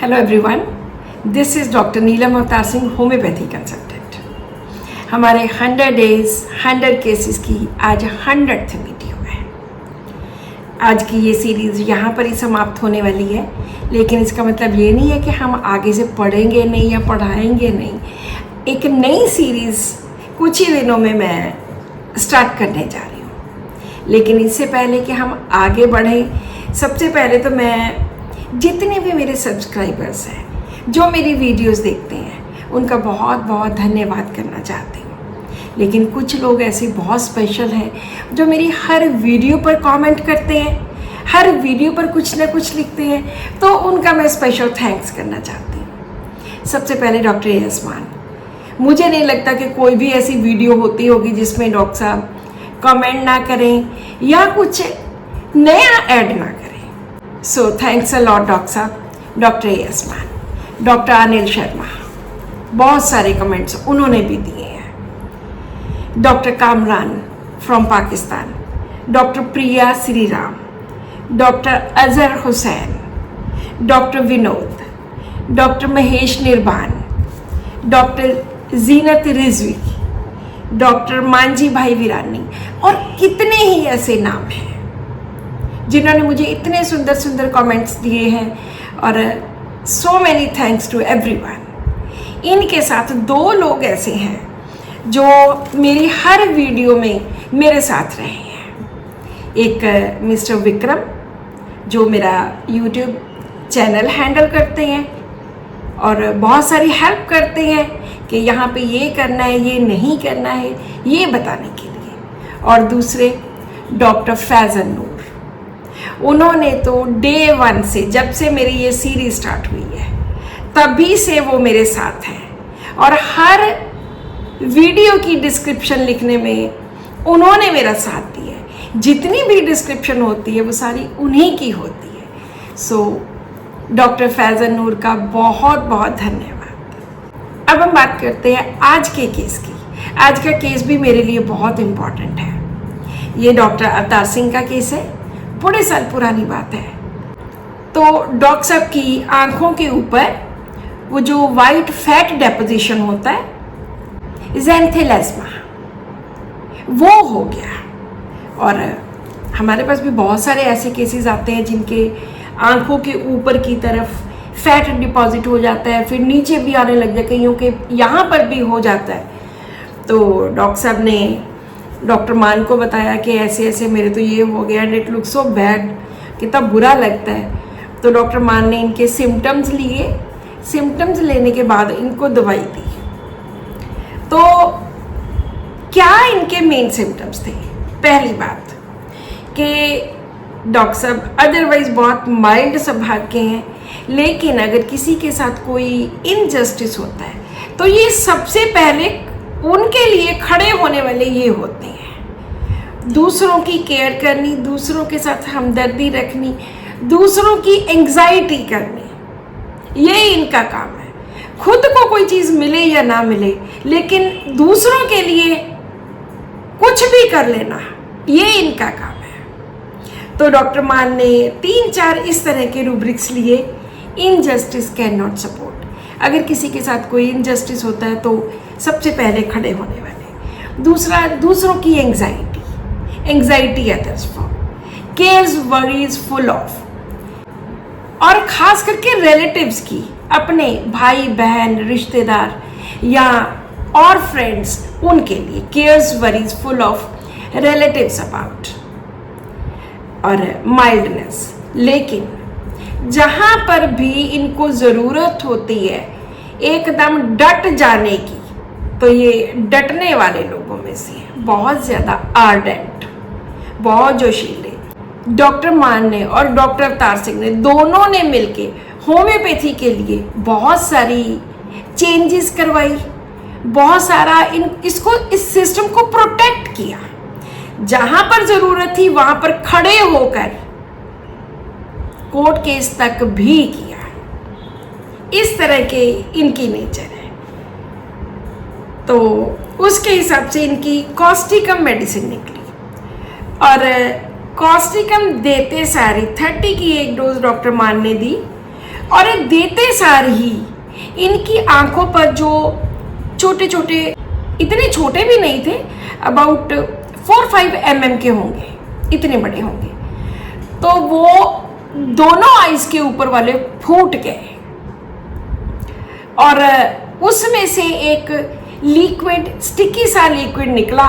Hello everyone, this is doctor Neelam Avtar Singh, homeopathy consultant. हमारे 100 days 100 cases की आज 100th वीडियो है। आज की ये सीरीज़ यहाँ पर ही समाप्त होने वाली है, लेकिन इसका मतलब ये नहीं है कि हम आगे से पढ़ेंगे नहीं या पढ़ाएंगे नहीं। एक नई सीरीज़ कुछ ही दिनों में मैं स्टार्ट करने जा रही हूँ। लेकिन इससे पहले कि हम आगे बढ़ें, सबसे पहले तो मैं जितने भी मेरे सब्सक्राइबर्स हैं जो मेरी वीडियोस देखते हैं उनका बहुत बहुत धन्यवाद करना चाहती हूँ। लेकिन कुछ लोग ऐसे बहुत स्पेशल हैं जो मेरी हर वीडियो पर कमेंट करते हैं, हर वीडियो पर कुछ ना कुछ लिखते हैं, तो उनका मैं स्पेशल थैंक्स करना चाहती हूँ। सबसे पहले डॉक्टर एहसान, मुझे नहीं लगता कि कोई भी ऐसी वीडियो होती होगी जिसमें डॉक्टर साहब कमेंट ना करें या कुछ नया ऐड ना करें। So thanks a lot doctor साहब। डॉक्टर एहसान, डॉक्टर अनिल शर्मा, बहुत सारे कमेंट्स उन्होंने भी दिए हैं। Doctor Kamran from Pakistan, doctor Priya Sriram, doctor Azhar Hussain, doctor Vinod, doctor Mahesh Nirban, doctor Zeenat Rizvi, doctor Manjhi भाई वीरानी, और कितने ही ऐसे नाम हैं जिन्होंने मुझे इतने सुंदर सुंदर कमेंट्स दिए हैं। और so many thanks to everyone. इनके साथ दो लोग ऐसे हैं जो मेरी हर वीडियो में मेरे साथ रहे हैं। एक मिस्टर विक्रम जो मेरा यूट्यूब चैनल हैंडल करते हैं और बहुत सारी हेल्प करते हैं कि यहाँ पे ये करना है, ये नहीं करना है, ये बताने के लिए। और दूसरे डॉक्टर फैज़ल नूर, उन्होंने तो डे 1 से, जब से मेरी ये सीरीज स्टार्ट हुई है तभी से वो मेरे साथ हैं और हर वीडियो की डिस्क्रिप्शन लिखने में उन्होंने मेरा साथ दिया है। जितनी भी डिस्क्रिप्शन होती है वो सारी उन्हीं की होती है। सो डॉक्टर फैज़ल नूर का बहुत बहुत धन्यवाद। अब हम बात करते हैं आज के केस की। आज का केस भी मेरे लिए बहुत इम्पॉर्टेंट है। ये डॉक्टर अवतार सिंह का केस है, बड़े साल पुरानी बात है। तो डॉक्टर साहब की आंखों के ऊपर वो जो वाइट फैट डेपोजिशन होता है, ज़ैंथेलेस्मा, वो हो गया। और हमारे पास भी बहुत सारे ऐसे केसेस आते हैं जिनके आंखों के ऊपर की तरफ फैट डिपॉजिट हो जाता है, फिर नीचे भी आने लग जाए, कईयों के यहाँ पर भी हो जाता है। तो डॉक्टर साहब ने डॉक्टर मान को बताया कि ऐसे ऐसे मेरे तो ये हो गया and it look so bad, कितना बुरा लगता है। तो डॉक्टर मान ने इनके सिम्टम्स लिए, सिम्टम्स लेने के बाद इनको दवाई दी। तो क्या इनके मेन सिम्टम्स थे? पहली बात कि डॉक्टर साहब अदरवाइज बहुत माइल्ड स्वभाव के हैं, लेकिन अगर किसी के साथ कोई इनजस्टिस होता है तो ये सबसे पहले उनके लिए खड़े होने वाले ये होते हैं। दूसरों की केयर करनी, दूसरों के साथ हमदर्दी रखनी, दूसरों की एंग्जाइटी करनी, ये इनका काम है। खुद को कोई चीज़ मिले या ना मिले, लेकिन दूसरों के लिए कुछ भी कर लेना, ये इनका काम है। तो डॉक्टर मान ने 3-4 इस तरह के रूब्रिक्स लिए। इनजस्टिस कैन नॉट सपोर्ट, अगर किसी के साथ कोई इनजस्टिस होता है तो सबसे पहले खड़े होने वाले। दूसरा, दूसरों की anxiety others for, cares worries full of, और खास करके रिलेटिव्स की, अपने भाई बहन रिश्तेदार या और फ्रेंड्स, उनके लिए cares worries full of relatives about. और माइल्डनेस, लेकिन जहाँ पर भी इनको ज़रूरत होती है एकदम डट जाने की, तो ये डटने वाले लोगों में से है, बहुत ज़्यादा आर्डेंट, बहुत जोशीले। डॉक्टर मान ने और डॉक्टर अवतार सिंह ने दोनों ने मिलके होम्योपैथी के लिए बहुत सारी चेंजेस करवाई, बहुत सारा इस सिस्टम को प्रोटेक्ट किया। जहाँ पर ज़रूरत थी वहाँ पर खड़े होकर कोर्ट केस तक भी किया। इस तरह के इनकी नेचर है। तो उसके हिसाब से इनकी कॉस्टिकम मेडिसिन निकली, और कॉस्टिकम देते सारी 30 की एक डोज डॉक्टर मान ने दी और ये देते सार ही इनकी आंखों पर जो छोटे छोटे, इतने छोटे भी नहीं थे, अबाउट 4-5 mm के होंगे, इतने बड़े होंगे, तो वो दोनों आइज के ऊपर वाले फूट गए और उसमें से एक लिक्विड, स्टिकी सा लिक्विड निकला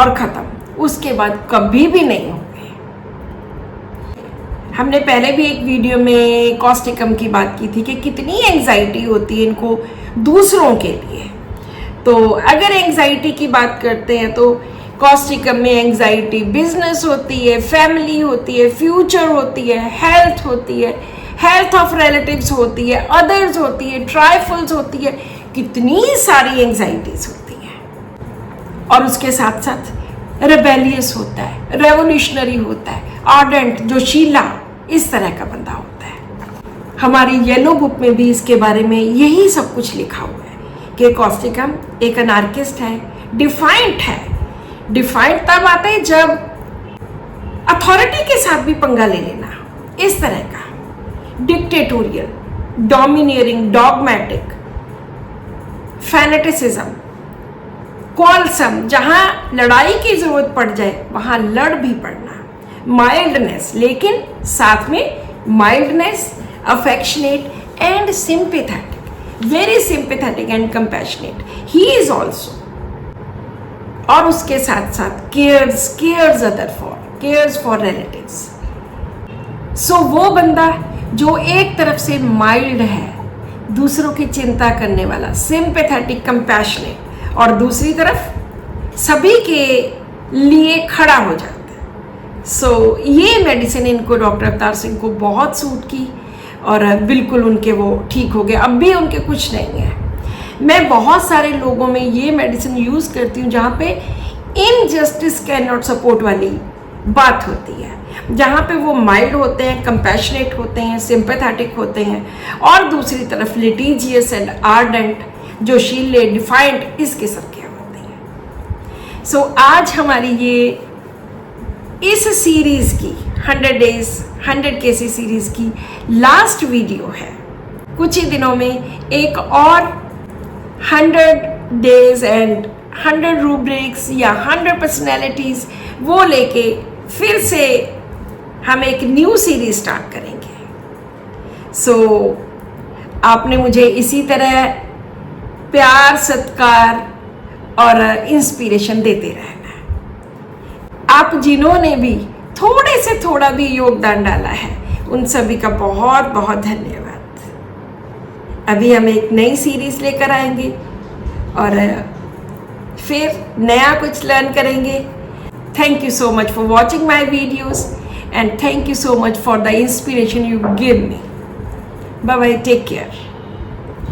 और खत्म। उसके बाद कभी भी नहीं होंगे। हमने पहले भी एक वीडियो में कॉस्टिकम की बात की थी कि कितनी एंजाइटी होती है इनको दूसरों के लिए। तो अगर एंजाइटी की बात करते हैं तो कॉस्टिकम में एंजाइटी बिजनेस होती है, फैमिली होती है, फ्यूचर होती है, हेल्थ होती है, हेल्थ ऑफ रिलेटिव्स होती है, अदर्स होती है, ट्राइफल्स होती है, कितनी सारी एंजाइटीज होती हैं। और उसके साथ साथ रेबेलियस होता है, रेवोल्यूशनरी होता है, आर्डेंट, जोशीला, इस तरह का बंदा होता है। हमारी येलो बुक में भी इसके बारे में यही सब कुछ लिखा हुआ है कि कॉस्टिकम एक अनार्किस्ट है, डिफाइंट है। डिफाइंट तब आता है जब अथॉरिटी के साथ भी पंगा ले लेना, इस तरह का dictatorial, domineering, dogmatic, fanaticism, quarrelsome, जहां लड़ाई की जरूरत पड़ जाए वहां लड़ भी पड़ना, माइल्डनेस, लेकिन साथ में mildness, affectionate and sympathetic, very sympathetic and compassionate he is also. और उसके साथ साथ केयर्स फॉर रिलेटिव्स। सो वो बंदा जो एक तरफ से माइल्ड है, दूसरों की चिंता करने वाला, सिंपैथेटिक, कंपैशनेट, और दूसरी तरफ सभी के लिए खड़ा हो जाता है। सो ये मेडिसिन इनको, डॉक्टर अवतार सिंह को बहुत सूट की और बिल्कुल उनके वो ठीक हो गए। अब भी उनके कुछ नहीं है। मैं बहुत सारे लोगों में ये मेडिसिन यूज़ करती हूँ जहाँ पे इनजस्टिस कैन नॉट सपोर्ट वाली बात होती है, जहाँ पे वो माइल्ड होते हैं, कंपैशनेट होते हैं, सिंपैथेटिक होते हैं, और दूसरी तरफ लिटिजियस एंड आर्डेंट, जोशीले, डिफाइंट, इस किस्म के होते हैं। सो आज हमारी ये इस सीरीज़ की 100 डेज 100 केसेस सीरीज़ की लास्ट वीडियो है। कुछ ही दिनों में एक और 100 डेज एंड 100 रूब्रिक्स या 100 पर्सनैलिटीज़ वो लेके फिर से हम एक न्यू सीरीज स्टार्ट करेंगे। सो आपने मुझे इसी तरह प्यार, सत्कार और इंस्पिरेशन देते रहना है। आप जिन्होंने भी थोड़े से थोड़ा भी योगदान डाला है, उन सभी का बहुत बहुत धन्यवाद। अभी हम एक नई सीरीज लेकर आएंगे और फिर नया कुछ लर्न करेंगे। Thank you so much for watching my videos and thank you so much for the inspiration you give me. Bye bye, take care.